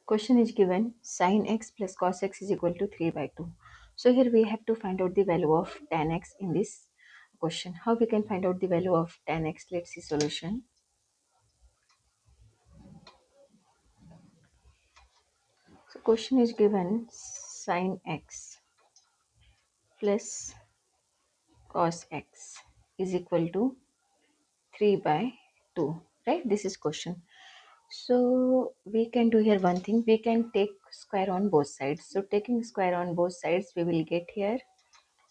Question is given sin x plus cos x is equal to 3 by 2. So here we have to find out the value of tan x in this question. How we can find out the value of tan x? Let's see solution. So question is given sin x plus cos x is equal to 3 by 2. Right? This is question. So we can do here one thing. We can take square on both sides. So taking square on both sides, we will get here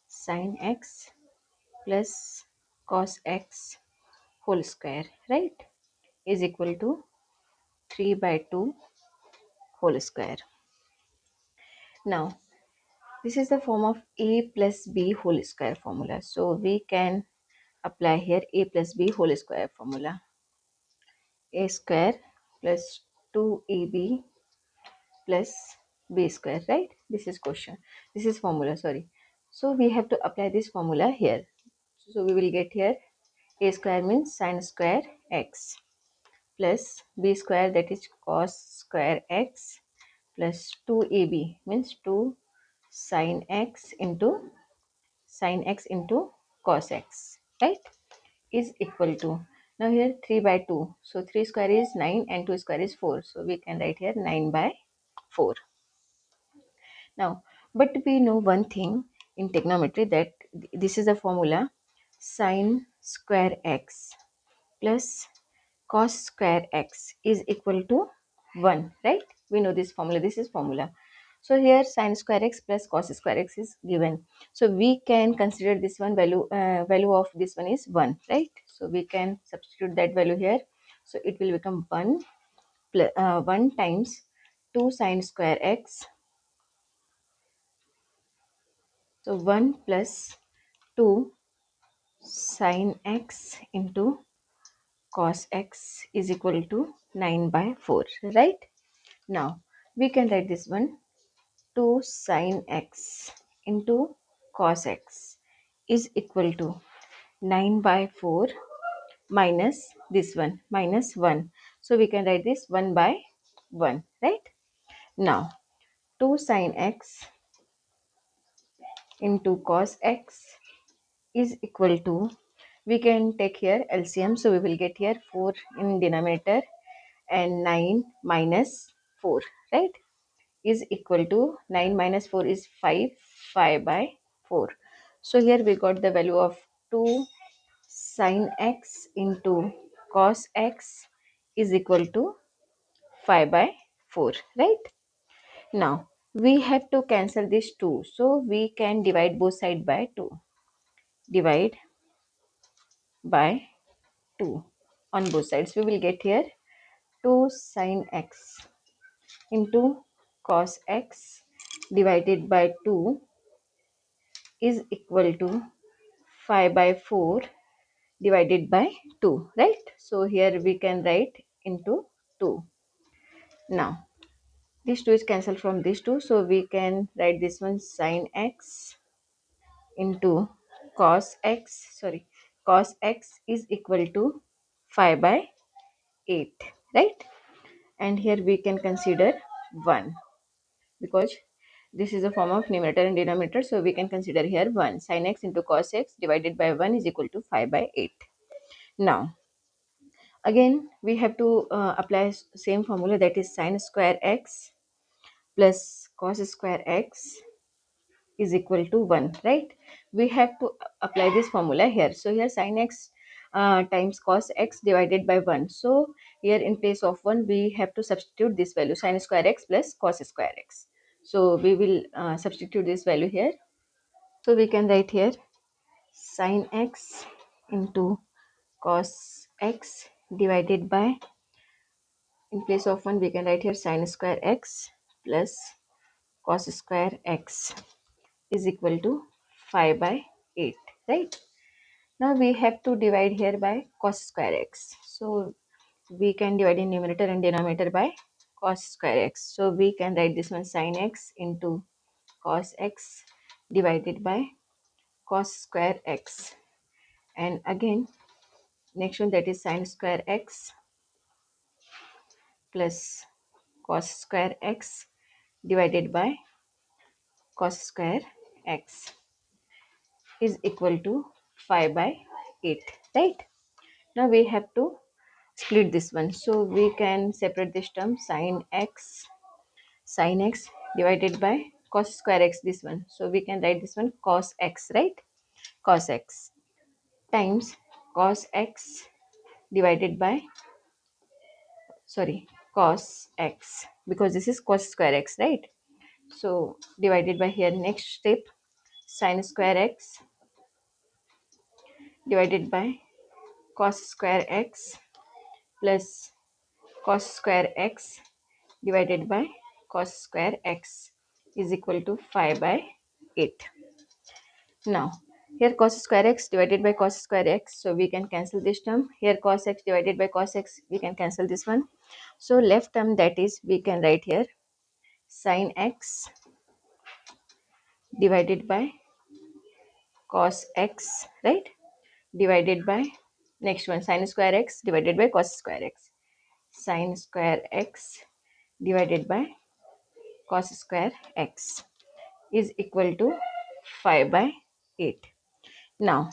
sin x plus cos x whole square, right, is equal to 3 by 2 whole square. Now this is the form of a plus b whole square formula, so we can apply here a plus b whole square formula. A square plus 2ab plus b square, right? This is question, this is formula, sorry. So we have to apply this formula here. So we will get here a square means sin square x plus b square, that is cos square x, plus 2ab means 2 sin x into cos x, right, is equal to, now here 3 by 2, so 3 square is 9 and 2 square is 4, so we can write here 9 by 4. Now, but we know one thing in trigonometry, that this is the formula sin square x plus cos square x is equal to 1, right? We know this formula, this is formula. So here sin square x plus cos square x is given. So we can consider this one value, value of this one is 1, right? So we can substitute that value here. So it will become 1 1 times 2 sin square x. So 1 plus 2 sin x into cos x is equal to 9 by 4, right? Now we can write this one, 2 sin x into cos x is equal to 9 by 4 minus this one minus 1. So we can write this 1 by 1, right? Now 2 sin x into cos x is equal to, we can take here LCM, so we will get here 4 in denominator and 9 minus 4, right, is equal to 9 minus 4 is 5, 5 by 4. So here we got the value of 2 sin x into cos x is equal to 5 by 4, right? Now we have to cancel this 2, so we can divide both sides by 2. Divide by 2 on both sides. We will get here 2 sin x into cos x divided by 2 is equal to 5 by 4 divided by 2, right? So here we can write into 2. Now these 2 is cancelled from these 2, so we can write this one sin x into cos x is equal to 5 by 8, right? And here we can consider 1, because this is a form of numerator and denominator, so we can consider here 1. Sin x into cos x divided by 1 is equal to 5 by 8. Now again we have to apply same formula, that is sin square x plus cos square x is equal to 1, right? We have to apply this formula here. So here sin x times cos x divided by 1. So here in place of 1 we have to substitute this value, sin square x plus cos square x. So we will substitute this value here. So we can write here sin x into cos x divided by, in place of 1 we can write here sin square x plus cos square x is equal to 5 by 8, right? Now we have to divide here by cos square x. So we can divide in numerator and denominator by cos square x. So we can write this one sin x into cos x divided by cos square x. And again next one, that is sin square x plus cos square x divided by cos square x is equal to 5 by 8, right? Now we have to split this one. So we can separate this term sin x divided by cos square x, this one. So we can write this one cos x, right? Cos x times cos x divided by, sorry, cos x, because this is cos square x, right? So divided by, here next step, sin square x divided by cos square x plus cos square x divided by cos square x is equal to 5 by 8. Now here cos square x divided by cos square x, so we can cancel this term. Here cos x divided by cos x, we can cancel this one. So left term, that is, we can write here sin x divided by cos x, right? Divided by next one, sin square x divided by cos square x. Sin square x divided by cos square x is equal to 5 by 8. Now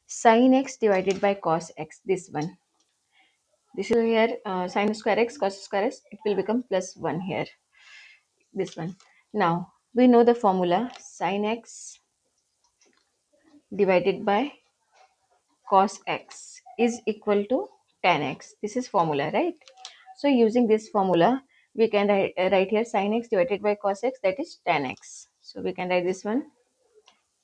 sin x divided by cos x, this one, this is here sin square x cos square x, it will become plus 1 here, this one. Now we know the formula, sin x divided by cos x is equal to tan x. This is formula, right? So using this formula, we can write here sin x divided by cos x, that is tan x. So we can write this one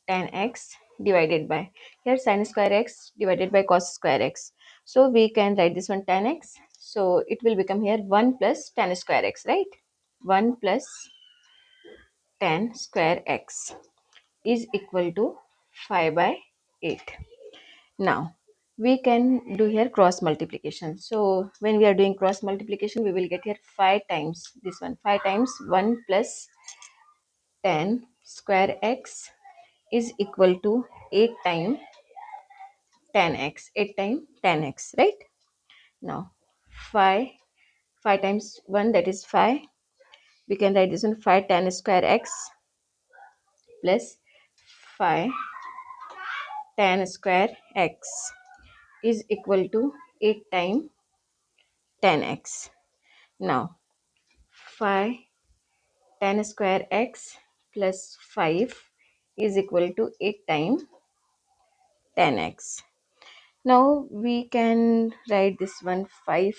tan x divided by, here sin square x divided by cos square x. So we can write this one tan x. So it will become here 1 plus tan square x, right? 1 plus tan square x is equal to 5 by 8. Now we can do here cross multiplication. So when we are doing cross multiplication, we will get here 5 times this one, 5 times 1 plus tan square x is equal to 8 times tan x, 8 times tan x, right? Now 5 5 times 1, that is 5. We can write this one 5 tan square x plus 5 tan square x is equal to 8 times tan x. Now 5 tan square x plus 5 is equal to 8 times tan x. Now we can write this one 5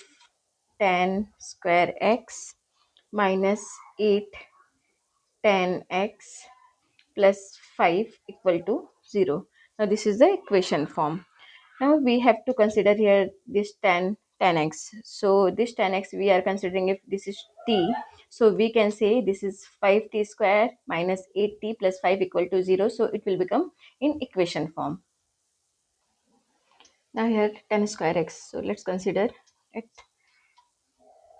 tan square x minus 8 tan x plus 5 equal to 0. Now this is the equation form. Now we have to consider here this tan x. So this tan x we are considering if this is t. So we can say this is 5t square minus 8t plus 5 equal to 0. So it will become in equation form. Now here tan square x. So let's consider it,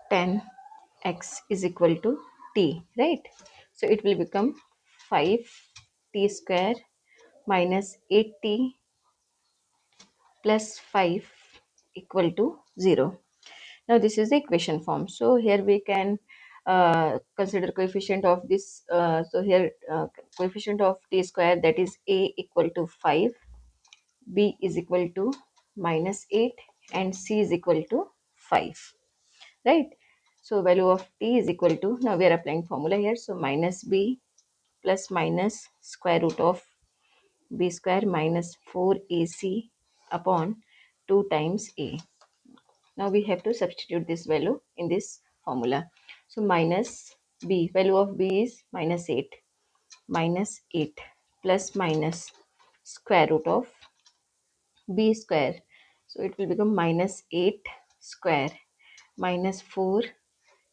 tan x is equal to t, right? So it will become 5t square minus 8t plus 5 equal to 0. Now this is the equation form. So here we can consider coefficient of this. So here coefficient of t square, that is a equal to 5, b is equal to minus 8 and c is equal to 5, right? So value of t is equal to, now we are applying formula here. So minus b plus minus square root of b square minus 4ac upon 2 times a. Now we have to substitute this value in this formula. So minus b, value of b is minus 8 plus minus square root of b square. So it will become minus 8 square minus 4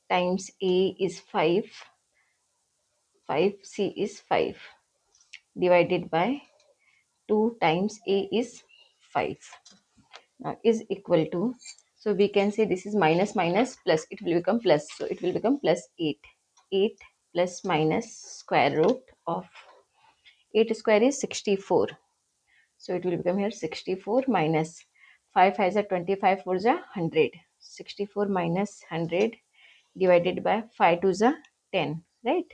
times a is 5, 5c is 5 divided by 2 times a is 5. Now is equal to, so we can say this is minus minus plus, it will become plus. So it will become plus 8. 8 plus minus square root of 8 square is 64. So it will become here 64 minus 5 has a 25 for the 100. 64 minus 100 divided by 5 to the 10, right?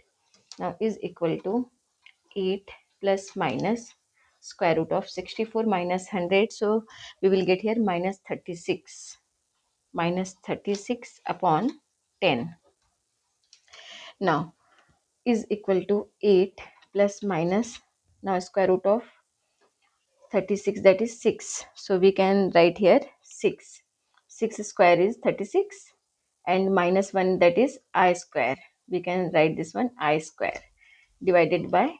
Now is equal to 8 plus minus square root of 64 minus 100. So we will get here minus 36. Minus 36 upon 10. Now is equal to 8 plus minus, now square root of 36, that is 6. So we can write here 6. 6 square is 36 and minus 1, that is I square. We can write this one I square divided by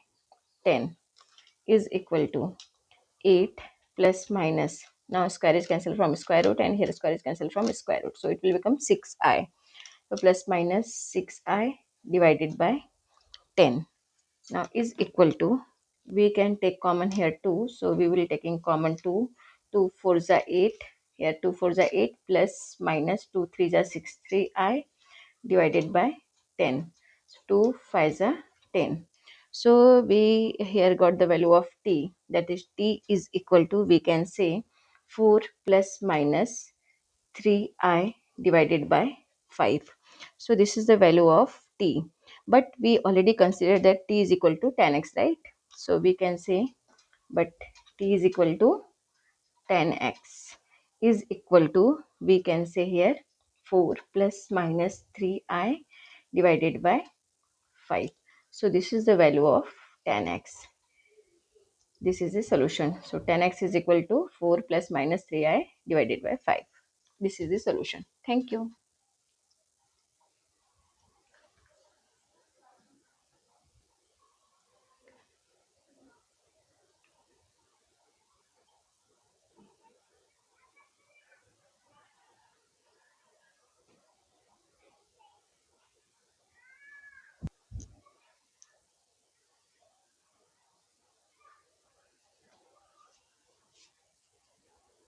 10 is equal to 8 plus minus, now square is cancelled from square root and here square is cancelled from square root. So it will become 6i. So plus minus 6i divided by 10. Now is equal to, we can take common here 2. So we will taking common 2. 2 4 is 8. Here 2 4 is 8 plus minus 2 3 is 6 3i divided by 10. So 2 5 is 10. So we here got the value of t, that is t is equal to, we can say 4 plus minus 3i divided by 5. So this is the value of t. But we already considered that t is equal to 10x, right? So we can say, but t is equal to 10x is equal to, we can say here 4 plus minus 3i divided by 5. So this is the value of 10x. This is the solution. So 10x is equal to 4 plus minus 3i divided by 5. This is the solution. Thank you.